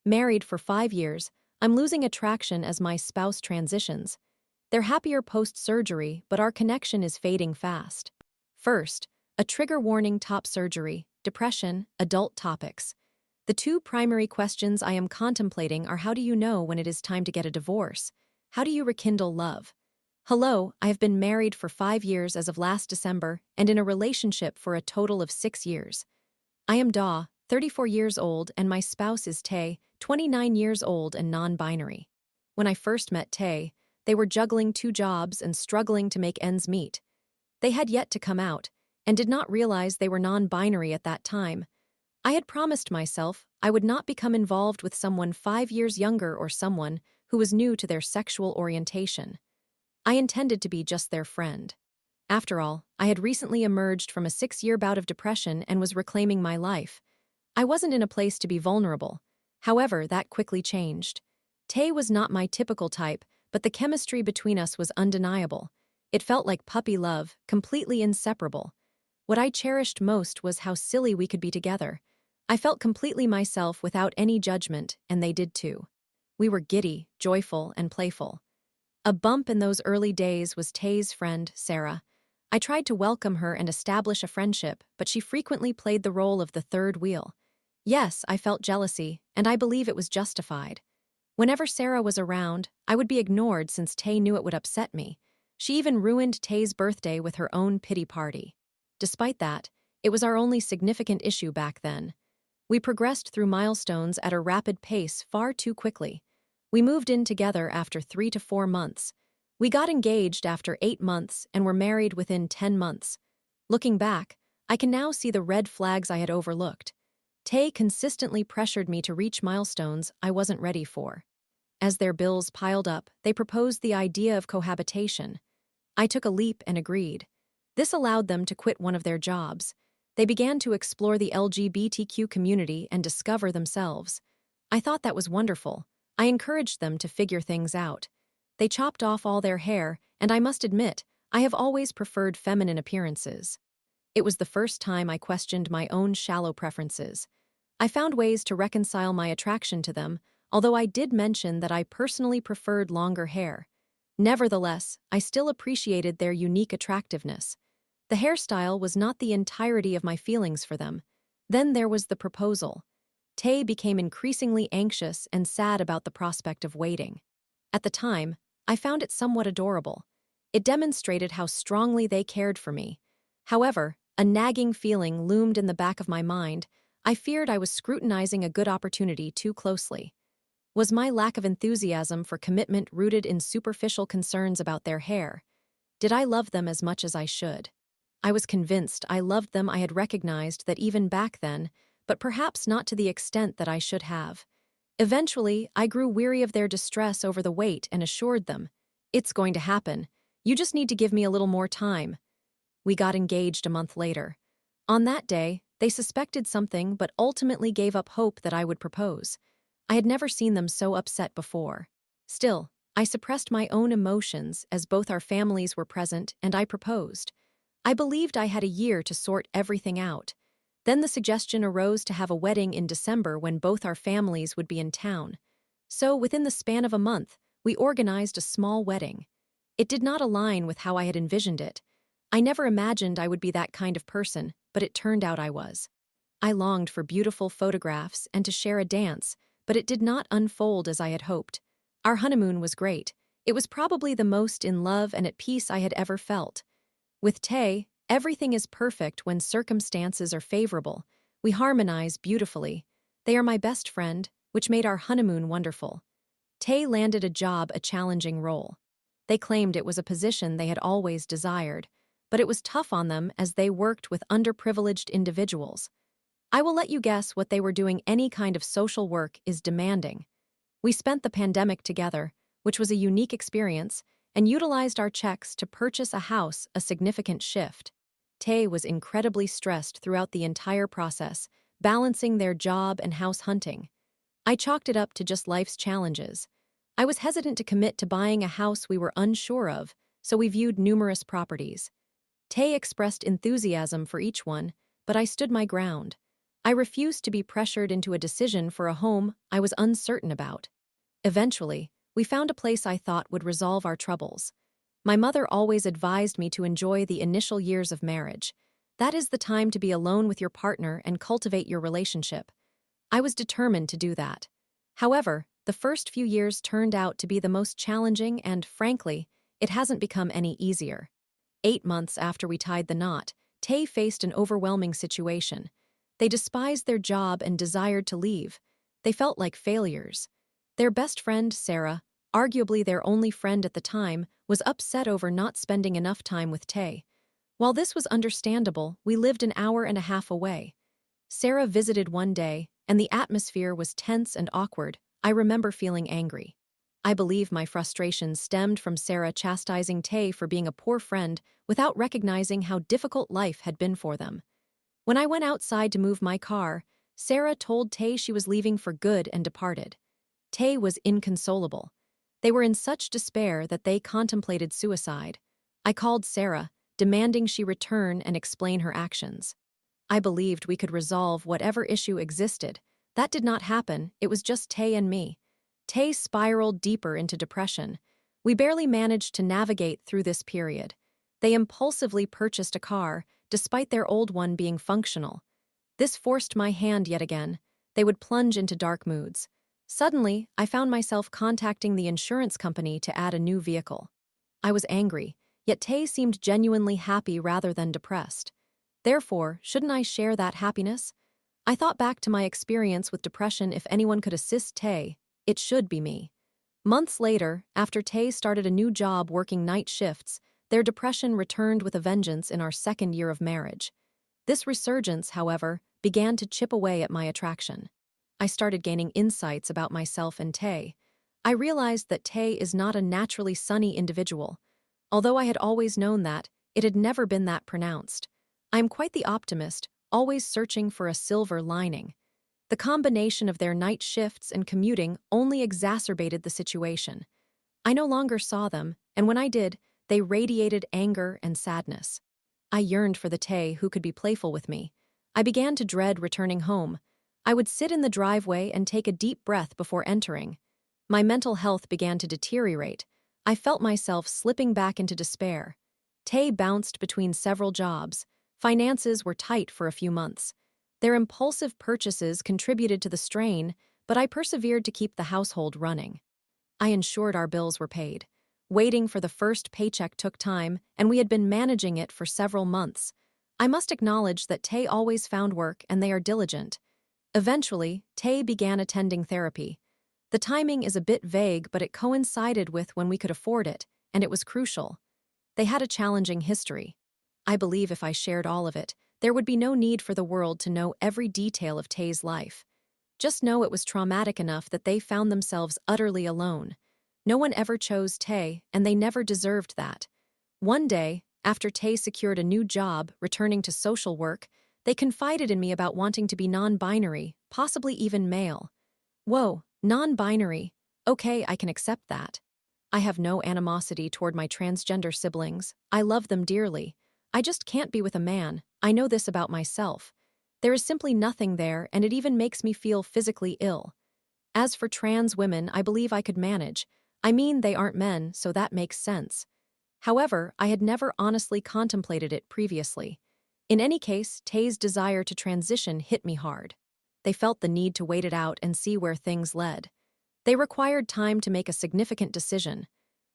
Married for 5 years, I'm losing attraction as my spouse transitions. They're happier post-surgery, but our connection is fading fast. First, a trigger warning: top surgery, depression, adult topics. The two primary questions I am contemplating are: how do you know when it is time to get a divorce? How do you rekindle love? Hello, I have been married for 5 years as of last December and in a relationship for a total of 6 years. I am Da, 34 years old, and my spouse is Tay, 29 years old and non-binary. When I first met Tay, they were juggling 2 jobs and struggling to make ends meet. They had yet to come out and did not realize they were non-binary at that time. I had promised myself I would not become involved with someone 5 years younger or someone who was new to their sexual orientation. I intended to be just their friend. After all, I had recently emerged from a 6-year bout of depression and was reclaiming my life. I wasn't in a place to be vulnerable. However, that quickly changed. Tay was not my typical type, but the chemistry between us was undeniable. It felt like puppy love, completely inseparable. What I cherished most was how silly we could be together. I felt completely myself without any judgment, and they did too. We were giddy, joyful, and playful. A bump in those early days was Tay's friend, Sarah. I tried to welcome her and establish a friendship, but she frequently played the role of the third wheel. Yes, I felt jealousy, and I believe it was justified. Whenever Sarah was around, I would be ignored since Tay knew it would upset me. She even ruined Tay's birthday with her own pity party. Despite that, it was our only significant issue back then. We progressed through milestones at a rapid pace far too quickly. We moved in together after 3 to 4 months. We got engaged after 8 months and were married within 10 months. Looking back, I can now see the red flags I had overlooked. Tay consistently pressured me to reach milestones I wasn't ready for. As their bills piled up, they proposed the idea of cohabitation. I took a leap and agreed. This allowed them to quit one of their jobs. They began to explore the LGBTQ community and discover themselves. I thought that was wonderful. I encouraged them to figure things out. They chopped off all their hair, and I must admit, I have always preferred feminine appearances. It was the first time I questioned my own shallow preferences. I found ways to reconcile my attraction to them, although I did mention that I personally preferred longer hair. Nevertheless, I still appreciated their unique attractiveness. The hairstyle was not the entirety of my feelings for them. Then there was the proposal. Tay became increasingly anxious and sad about the prospect of waiting. At the time, I found it somewhat adorable. It demonstrated how strongly they cared for me. However, a nagging feeling loomed in the back of my mind. I feared I was scrutinizing a good opportunity too closely. Was my lack of enthusiasm for commitment rooted in superficial concerns about their hair? Did I love them as much as I should? I was convinced I loved them. I had recognized that even back then, but perhaps not to the extent that I should have. Eventually, I grew weary of their distress over the wait and assured them, "It's going to happen. You just need to give me a little more time." We got engaged a month later. On that day, they suspected something but ultimately gave up hope that I would propose. I had never seen them so upset before. Still, I suppressed my own emotions as both our families were present and I proposed. I believed I had a year to sort everything out. Then the suggestion arose to have a wedding in December when both our families would be in town. So, within the span of a month, we organized a small wedding. It did not align with how I had envisioned it. I never imagined I would be that kind of person, but it turned out I was. I longed for beautiful photographs and to share a dance, but it did not unfold as I had hoped. Our honeymoon was great. It was probably the most in love and at peace I had ever felt. With Tay, everything is perfect when circumstances are favorable. We harmonize beautifully. They are my best friend, which made our honeymoon wonderful. Tay landed a job, a challenging role. They claimed it was a position they had always desired, but it was tough on them as they worked with underprivileged individuals. I will let you guess what they were doing. Any kind of social work is demanding. We spent the pandemic together, which was a unique experience, and utilized our checks to purchase a house, a significant shift. Tay was incredibly stressed throughout the entire process, balancing their job and house hunting. I chalked it up to just life's challenges. I was hesitant to commit to buying a house we were unsure of, so we viewed numerous properties. Tay expressed enthusiasm for each one, but I stood my ground. I refused to be pressured into a decision for a home I was uncertain about. Eventually, we found a place I thought would resolve our troubles. My mother always advised me to enjoy the initial years of marriage. That is the time to be alone with your partner and cultivate your relationship. I was determined to do that. However, the first few years turned out to be the most challenging and, frankly, it hasn't become any easier. 8 months after we tied the knot, Tay faced an overwhelming situation. They despised their job and desired to leave. They felt like failures. Their best friend, Sarah, arguably their only friend at the time, was upset over not spending enough time with Tay. While this was understandable, we lived an hour and a half away. Sarah visited one day, and the atmosphere was tense and awkward. I remember feeling angry. I believe my frustration stemmed from Sarah chastising Tay for being a poor friend without recognizing how difficult life had been for them. When I went outside to move my car, Sarah told Tay she was leaving for good and departed. Tay was inconsolable. They were in such despair that they contemplated suicide. I called Sarah, demanding she return and explain her actions. I believed we could resolve whatever issue existed. That did not happen, it was just Tay and me. Tay spiraled deeper into depression. We barely managed to navigate through this period. They impulsively purchased a car, despite their old one being functional. This forced my hand yet again. They would plunge into dark moods. Suddenly, I found myself contacting the insurance company to add a new vehicle. I was angry, yet Tay seemed genuinely happy rather than depressed. Therefore, shouldn't I share that happiness? I thought back to my experience with depression. If anyone could assist Tay, it should be me. Months later, after Tay started a new job working night shifts, their depression returned with a vengeance in our second year of marriage. This resurgence, however, began to chip away at my attraction. I started gaining insights about myself and Tay. I realized that Tay is not a naturally sunny individual. Although I had always known that, it had never been that pronounced. I am quite the optimist, always searching for a silver lining. The combination of their night shifts and commuting only exacerbated the situation. I no longer saw them, and when I did, they radiated anger and sadness. I yearned for the Tay who could be playful with me. I began to dread returning home. I would sit in the driveway and take a deep breath before entering. My mental health began to deteriorate. I felt myself slipping back into despair. Tay bounced between several jobs. Finances were tight for a few months. Their impulsive purchases contributed to the strain, but I persevered to keep the household running. I ensured our bills were paid. Waiting for the first paycheck took time, and we had been managing it for several months. I must acknowledge that Tay always found work and they are diligent. Eventually, Tay began attending therapy. The timing is a bit vague, but it coincided with when we could afford it, and it was crucial. They had a challenging history. I believe if I shared all of it, there would be no need for the world to know every detail of Tay's life. Just know it was traumatic enough that they found themselves utterly alone. No one ever chose Tay, and they never deserved that. One day, after Tay secured a new job, returning to social work, they confided in me about wanting to be non-binary, possibly even male. Whoa, non-binary. Okay, I can accept that. I have no animosity toward my transgender siblings. I love them dearly. I just can't be with a man. I know this about myself. There is simply nothing there, and it even makes me feel physically ill. As for trans women, I believe I could manage. I mean, they aren't men, so that makes sense. However, I had never honestly contemplated it previously. In any case, Tay's desire to transition hit me hard. They felt the need to wait it out and see where things led. They required time to make a significant decision.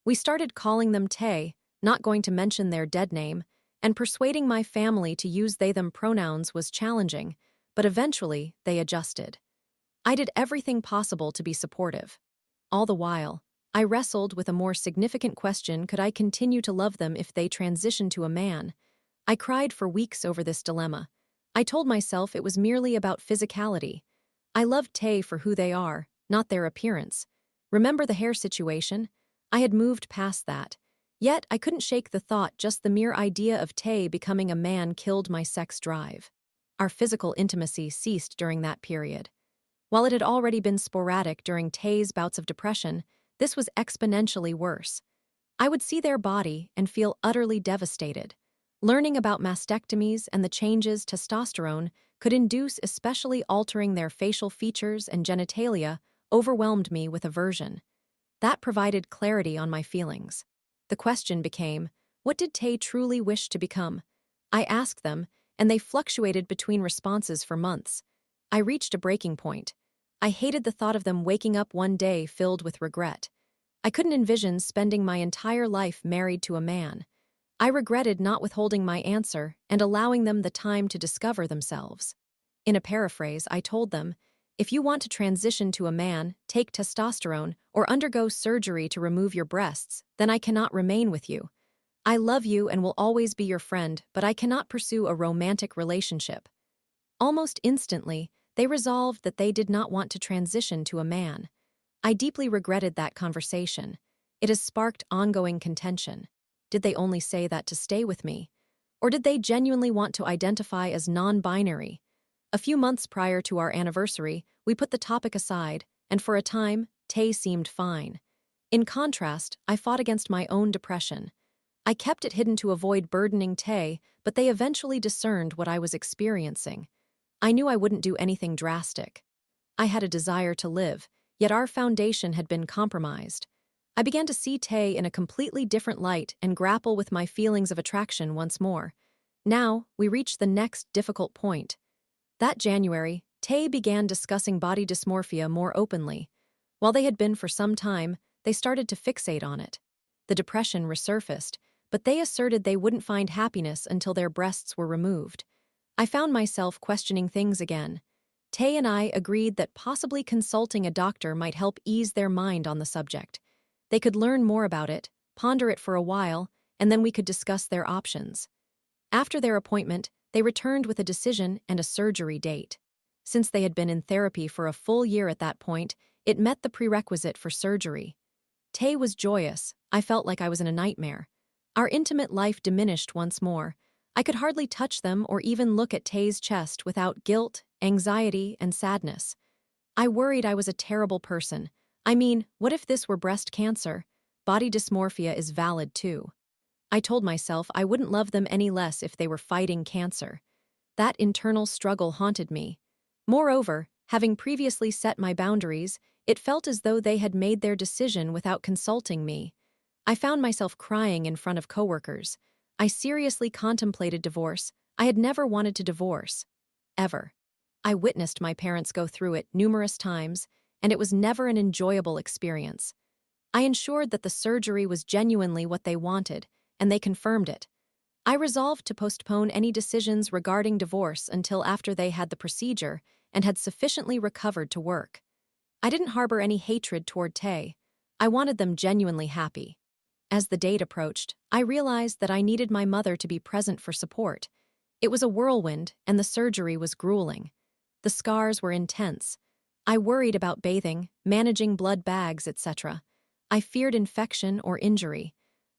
We started calling them Tay, not going to mention their dead name, and persuading my family to use they-them pronouns was challenging, but eventually they adjusted. I did everything possible to be supportive. All the while, I wrestled with a more significant question: could I continue to love them if they transitioned to a man? I cried for weeks over this dilemma. I told myself it was merely about physicality. I loved Tay for who they are, not their appearance. Remember the hair situation? I had moved past that. Yet I couldn't shake the thought just the mere idea of Tay becoming a man killed my sex drive. Our physical intimacy ceased during that period. While it had already been sporadic during Tay's bouts of depression, this was exponentially worse. I would see their body and feel utterly devastated. Learning about mastectomies and the changes testosterone could induce, especially altering their facial features and genitalia, overwhelmed me with aversion. That provided clarity on my feelings. The question became, what did Tay truly wish to become? I asked them, and they fluctuated between responses for months. I reached a breaking point. I hated the thought of them waking up one day filled with regret. I couldn't envision spending my entire life married to a man. I regretted not withholding my answer and allowing them the time to discover themselves. In a paraphrase, I told them, if you want to transition to a man, take testosterone, or undergo surgery to remove your breasts, then I cannot remain with you. I love you and will always be your friend, but I cannot pursue a romantic relationship. Almost instantly, they resolved that they did not want to transition to a man. I deeply regretted that conversation. It has sparked ongoing contention. Did they only say that to stay with me? Or did they genuinely want to identify as non-binary? A few months prior to our anniversary, we put the topic aside, and for a time, Tay seemed fine. In contrast, I fought against my own depression. I kept it hidden to avoid burdening Tay, but they eventually discerned what I was experiencing. I knew I wouldn't do anything drastic. I had a desire to live, yet our foundation had been compromised. I began to see Tay in a completely different light and grapple with my feelings of attraction once more. Now, we reached the next difficult point. That January, Tay began discussing body dysmorphia more openly. While they had been for some time, they started to fixate on it. The depression resurfaced, but they asserted they wouldn't find happiness until their breasts were removed. I found myself questioning things again. Tay and I agreed that possibly consulting a doctor might help ease their mind on the subject. They could learn more about it, ponder it for a while, and then we could discuss their options. After their appointment, they returned with a decision and a surgery date. Since they had been in therapy for a full year at that point, it met the prerequisite for surgery. Tay was joyous. I felt like I was in a nightmare. Our intimate life diminished once more. I could hardly touch them or even look at Tay's chest without guilt, anxiety, and sadness. I worried I was a terrible person. I mean, what if this were breast cancer? Body dysmorphia is valid too. I told myself I wouldn't love them any less if they were fighting cancer. That internal struggle haunted me. Moreover, having previously set my boundaries, it felt as though they had made their decision without consulting me. I found myself crying in front of coworkers. I seriously contemplated divorce. I had never wanted to divorce. Ever. I witnessed my parents go through it numerous times, and it was never an enjoyable experience. I ensured that the surgery was genuinely what they wanted, and they confirmed it. I resolved to postpone any decisions regarding divorce until after they had the procedure and had sufficiently recovered to work. I didn't harbor any hatred toward Tay. I wanted them genuinely happy. As the date approached, I realized that I needed my mother to be present for support. It was a whirlwind, and the surgery was grueling. The scars were intense. I worried about bathing, managing blood bags, etc. I feared infection or injury.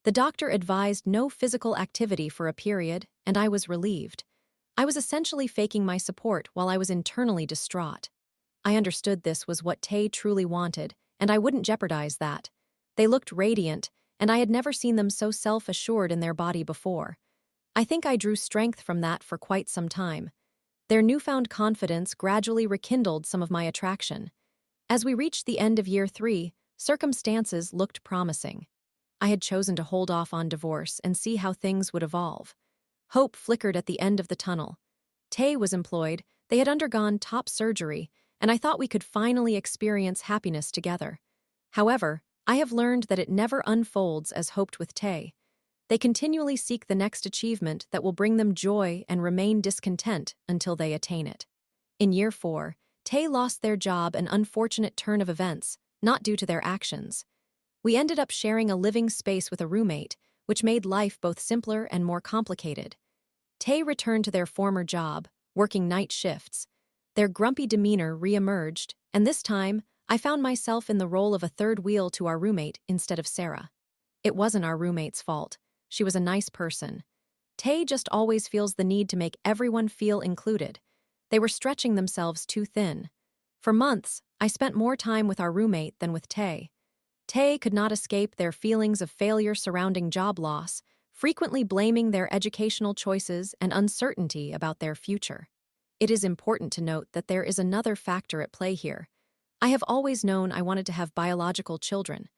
The doctor advised no physical activity for a period, and I was relieved. I was essentially faking my support while I was internally distraught. I understood this was what Tay truly wanted, and I wouldn't jeopardize that. They looked radiant, and I had never seen them so self-assured in their body before. I think I drew strength from that for quite some time. Their newfound confidence gradually rekindled some of my attraction. As we reached the end of year 3, circumstances looked promising. I had chosen to hold off on divorce and see how things would evolve. Hope flickered at the end of the tunnel. Tay was employed, they had undergone top surgery, and I thought we could finally experience happiness together. However, I have learned that it never unfolds as hoped with Tay. They continually seek the next achievement that will bring them joy and remain discontent until they attain it. In year 4, Tay lost their job, an unfortunate turn of events, not due to their actions. We ended up sharing a living space with a roommate, which made life both simpler and more complicated. Tay returned to their former job, working night shifts. Their grumpy demeanor re-emerged, and this time, I found myself in the role of a third wheel to our roommate instead of Sarah. It wasn't our roommate's fault. She was a nice person. Tay just always feels the need to make everyone feel included. They were stretching themselves too thin. For months, I spent more time with our roommate than with Tay. Tay could not escape their feelings of failure surrounding job loss, frequently blaming their educational choices and uncertainty about their future. It is important to note that there is another factor at play here. I have always known I wanted to have biological children.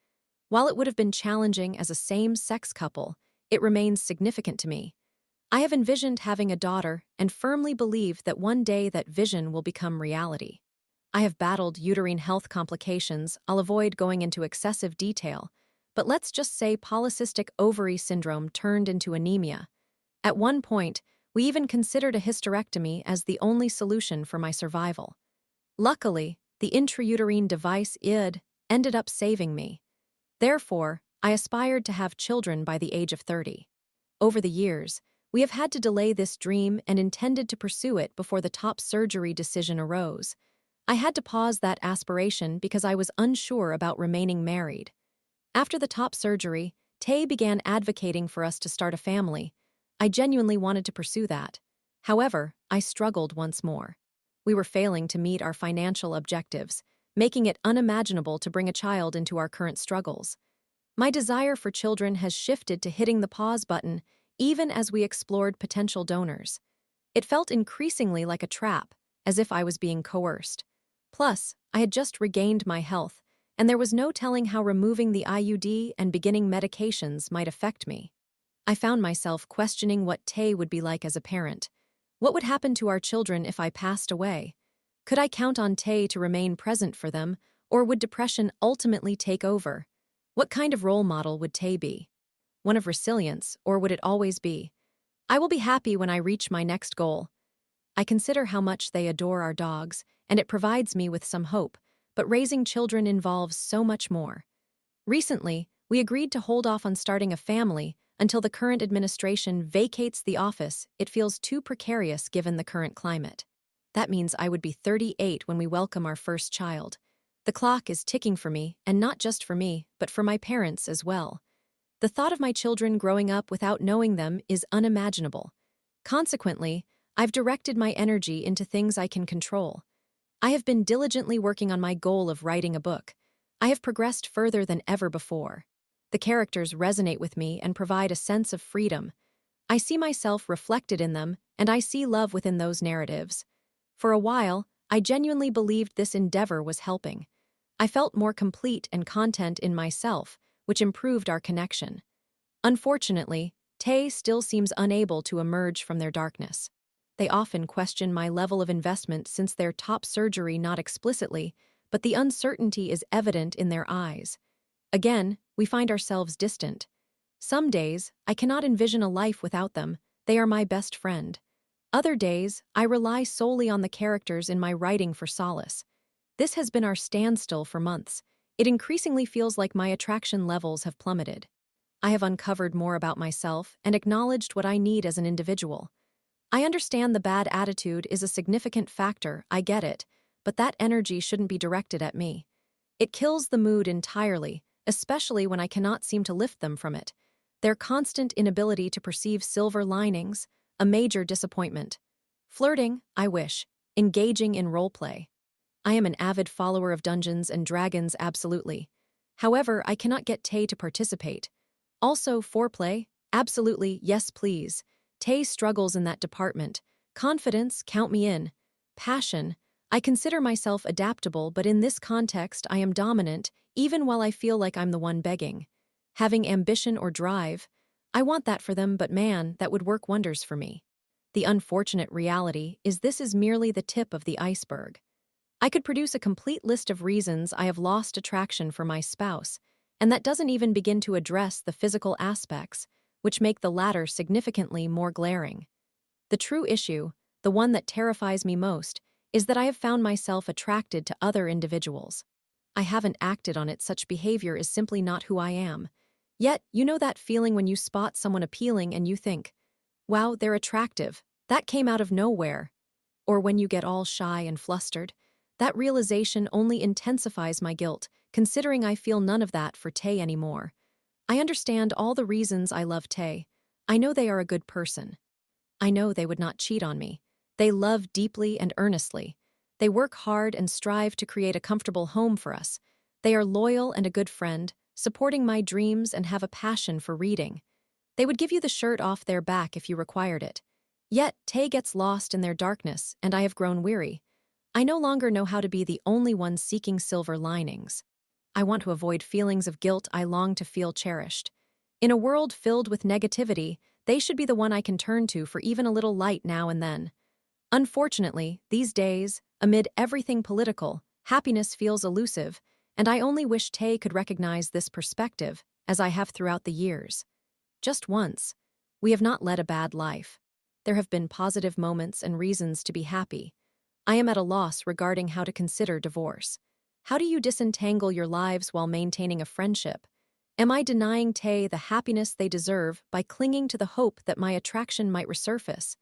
While it would have been challenging as a same-sex couple, it remains significant to me. I have envisioned having a daughter and firmly believe that one day that vision will become reality. I have battled uterine health complications. I'll avoid going into excessive detail, but let's just say polycystic ovary syndrome turned into anemia. At one point, we even considered a hysterectomy as the only solution for my survival. Luckily, the intrauterine device ended up saving me. Therefore, I aspired to have children by the age of 30. Over the years, we have had to delay this dream and intended to pursue it before the top surgery decision arose. I had to pause that aspiration because I was unsure about remaining married. After the top surgery, Tay began advocating for us to start a family. I genuinely wanted to pursue that. However, I struggled once more. We were failing to meet our financial objectives, making it unimaginable to bring a child into our current struggles. My desire for children has shifted to hitting the pause button even as we explored potential donors. It felt increasingly like a trap, as if I was being coerced. Plus, I had just regained my health, and there was no telling how removing the IUD and beginning medications might affect me. I found myself questioning what Tay would be like as a parent. What would happen to our children if I passed away? Could I count on Tay to remain present for them, or would depression ultimately take over? What kind of role model would Tay be? One of resilience, or would it always be, "I will be happy when I reach my next goal"? I consider how much they adore our dogs, and it provides me with some hope, but raising children involves so much more. Recently, we agreed to hold off on starting a family until the current administration vacates the office. It feels too precarious given the current climate. That means I would be 38 when we welcome our first child. The clock is ticking for me, and not just for me, but for my parents as well. The thought of my children growing up without knowing them is unimaginable. Consequently, I've directed my energy into things I can control. I have been diligently working on my goal of writing a book. I have progressed further than ever before. The characters resonate with me and provide a sense of freedom. I see myself reflected in them, and I see love within those narratives. For a while, I genuinely believed this endeavor was helping. I felt more complete and content in myself, which improved our connection. Unfortunately, Tay still seems unable to emerge from their darkness. They often question my level of investment since their top surgery, not explicitly, but the uncertainty is evident in their eyes. Again, we find ourselves distant. Some days, I cannot envision a life without them. They are my best friend. Other days, I rely solely on the characters in my writing for solace. This has been our standstill for months. It increasingly feels like my attraction levels have plummeted. I have uncovered more about myself and acknowledged what I need as an individual. I understand the bad attitude is a significant factor, I get it, but that energy shouldn't be directed at me. It kills the mood entirely, especially when I cannot seem to lift them from it. Their constant inability to perceive silver linings, a major disappointment. Flirting, I wish. Engaging in roleplay. I am an avid follower of Dungeons and Dragons, absolutely. However, I cannot get Tay to participate. Also, foreplay, absolutely, yes please. Tay struggles in that department. Confidence, count me in. Passion, I consider myself adaptable, but in this context I am dominant, even while I feel like I'm the one begging. Having ambition or drive, I want that for them, but man, that would work wonders for me. The unfortunate reality is this is merely the tip of the iceberg. I could produce a complete list of reasons I have lost attraction for my spouse, and that doesn't even begin to address the physical aspects, which make the latter significantly more glaring. The true issue, the one that terrifies me most, is that I have found myself attracted to other individuals. I haven't acted on it, such behavior is simply not who I am. Yet, you know that feeling when you spot someone appealing and you think, wow, they're attractive, that came out of nowhere. Or when you get all shy and flustered, that realization only intensifies my guilt, considering I feel none of that for Tay anymore. I understand all the reasons I love Tay. I know they are a good person. I know they would not cheat on me. They love deeply and earnestly. They work hard and strive to create a comfortable home for us. They are loyal and a good friend, supporting my dreams and have a passion for reading. They would give you the shirt off their back if you required it. Yet, Tay gets lost in their darkness, and I have grown weary. I no longer know how to be the only one seeking silver linings. I want to avoid feelings of guilt I long to feel cherished. In a world filled with negativity, they should be the one I can turn to for even a little light now and then. Unfortunately, these days, amid everything political, happiness feels elusive, and I only wish Tay could recognize this perspective, as I have throughout the years. Just once. We have not led a bad life. There have been positive moments and reasons to be happy. I am at a loss regarding how to consider divorce. How do you disentangle your lives while maintaining a friendship? Am I denying Tay the happiness they deserve by clinging to the hope that my attraction might resurface?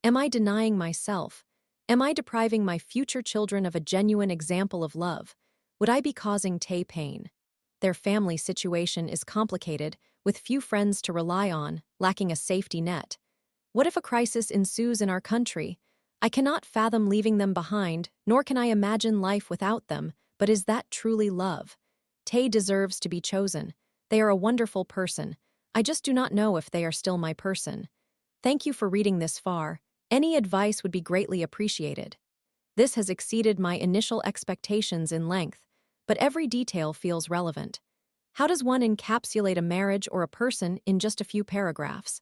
Am I denying myself? Am I depriving my future children of a genuine example of love? Would I be causing Tay pain? Their family situation is complicated, with few friends to rely on, lacking a safety net. What if a crisis ensues in our country? I cannot fathom leaving them behind, nor can I imagine life without them, but is that truly love? Tay deserves to be chosen. They are a wonderful person. I just do not know if they are still my person. Thank you for reading this far. Any advice would be greatly appreciated. This has exceeded my initial expectations in length, but every detail feels relevant. How does one encapsulate a marriage or a person in just a few paragraphs?